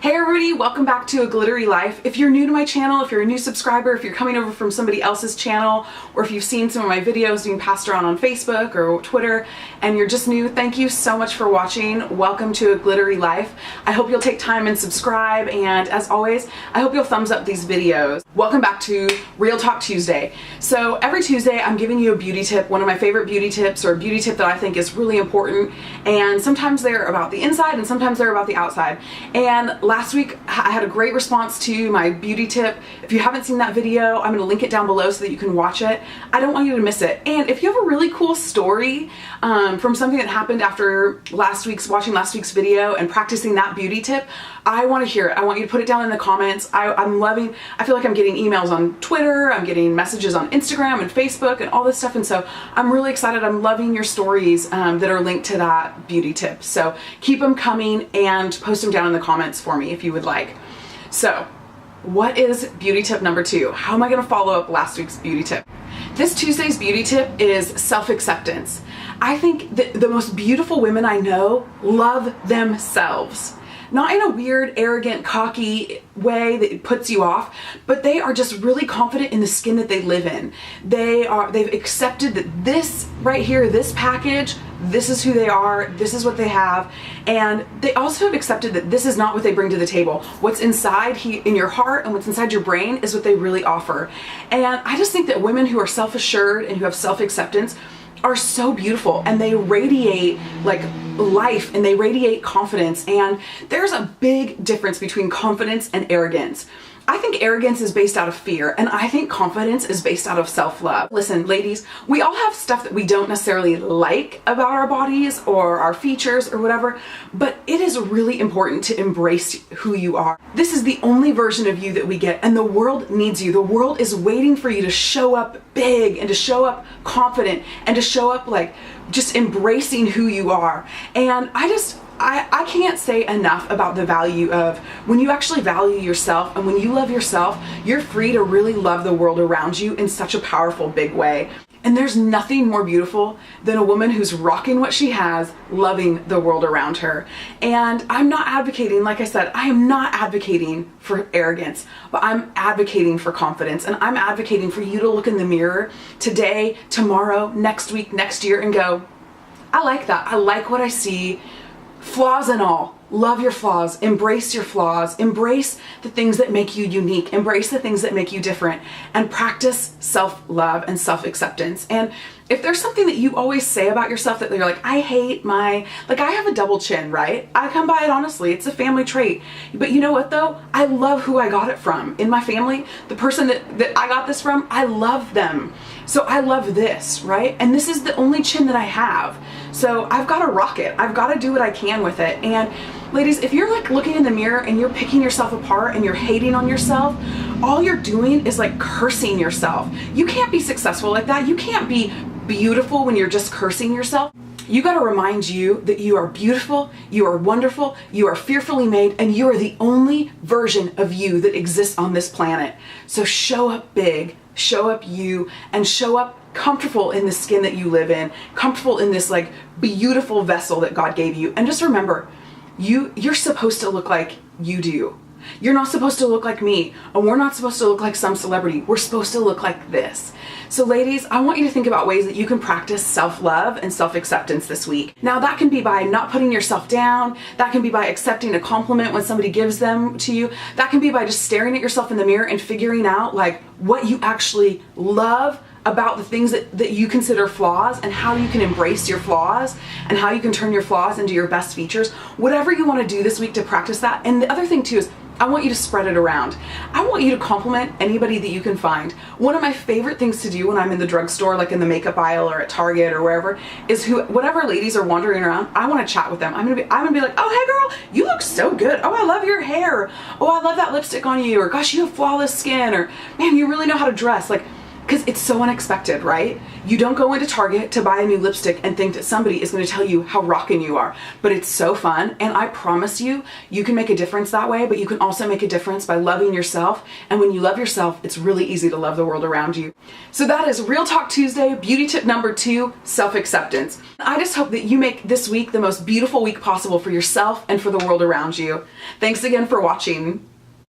Hey everybody, welcome back to A Glittery Life. If you're new to my channel, if you're a new subscriber, if you're coming over from somebody else's channel, or if you've seen some of my videos being passed around on Facebook or Twitter, and you're just new, thank you so much for watching. Welcome to A Glittery Life. I hope you'll take time and subscribe, and as always, I hope you'll thumbs up these videos. Welcome back to Real Talk Tuesday. So every Tuesday, I'm giving you a beauty tip, one of my favorite beauty tips, or a beauty tip that I think is really important, and sometimes they're about the inside and sometimes they're about the outside. And last week, I had a great response to my beauty tip. If you haven't seen that video, I'm gonna link it down below so that you can watch it. I don't want you to miss it. And if you have a really cool story from something that happened after watching last week's video and practicing that beauty tip, I want to hear it. I want you to put it down in the comments. I feel like I'm getting emails on Twitter, I'm getting messages on Instagram and Facebook and all this stuff, and so I'm really excited. I'm loving your stories that are linked to that beauty tip. So keep them coming and post them down in the comments for me if you would like. So what is beauty tip number 2? How am I going to follow up last week's beauty tip? This Tuesday's beauty tip is self-acceptance. I think that the most beautiful women I know love themselves. Not in a weird, arrogant, cocky way that puts you off, but they are just really confident in the skin that they live in. They've accepted that this right here, this package, this is who they are, this is what they have, and they also have accepted that this is not what they bring to the table. What's inside in your heart and what's inside your brain is what they really offer. And I just think that women who are self-assured and who have self-acceptance are so beautiful, and they radiate like life, and they radiate confidence. And there's a big difference between confidence and arrogance. I think arrogance is based out of fear, and I think confidence is based out of self-love. Listen, ladies, we all have stuff that we don't necessarily like about our bodies or our features or whatever, but it is really important to embrace who you are. This is the only version of you that we get, and the world needs you. The world is waiting for you to show up big and to show up confident and to show up like just embracing who you are. And I can't say enough about the value of when you actually value yourself, and when you love yourself, you're free to really love the world around you in such a powerful, big way. And there's nothing more beautiful than a woman who's rocking what she has, loving the world around her. And I'm not advocating, like I said, I am not advocating for arrogance, but I'm advocating for confidence. And I'm advocating for you to look in the mirror today, tomorrow, next week, next year, and go, I like that. I like what I see. Flaws and all. Love your flaws. Embrace your flaws. Embrace the things that make you unique. Embrace the things that make you different. And practice self-love and self-acceptance. And if there's something that you always say about yourself that you're like, I hate I have a double chin, right? I come by it honestly. It's a family trait. But you know what though? I love who I got it from. In my family, the person that I got this from, I love them. So I love this, right? And this is the only chin that I have. So I've got to rock it. I've got to do what I can with it. And ladies, if you're like looking in the mirror and you're picking yourself apart and you're hating on yourself, all you're doing is like cursing yourself. You can't be successful like that. You can't be beautiful when you're just cursing yourself. You got to remind you that you are beautiful, you are wonderful, you are fearfully made, and you are the only version of you that exists on this planet. So show up big, show up you, and show up comfortable in the skin that you live in, comfortable in this like beautiful vessel that God gave you. And just remember, you're supposed to look like you do. You're not supposed to look like me, and we're not supposed to look like some celebrity. We're supposed to look like this. So ladies, I want you to think about ways that you can practice self-love and self-acceptance this week. Now that can be by not putting yourself down. That can be by accepting a compliment when somebody gives them to you. That can be by just staring at yourself in the mirror and figuring out like what you actually love about the things that you consider flaws, and how you can embrace your flaws and how you can turn your flaws into your best features. Whatever you want to do this week to practice that. And the other thing too is I want you to spread it around. I want you to compliment anybody that you can find. One of my favorite things to do when I'm in the drugstore, like in the makeup aisle or at Target or wherever, is whatever ladies are wandering around, I want to chat with them. I'm gonna be like, oh hey girl, you look so good. Oh, I love your hair. Oh, I love that lipstick on you. Or gosh, you have flawless skin. Or man, you really know how to dress. Like, because it's so unexpected, right? You don't go into Target to buy a new lipstick and think that somebody is going to tell you how rockin' you are, but it's so fun, and I promise you, you can make a difference that way, but you can also make a difference by loving yourself, and when you love yourself, it's really easy to love the world around you. So that is Real Talk Tuesday, beauty tip number 2, self-acceptance. I just hope that you make this week the most beautiful week possible for yourself and for the world around you. Thanks again for watching.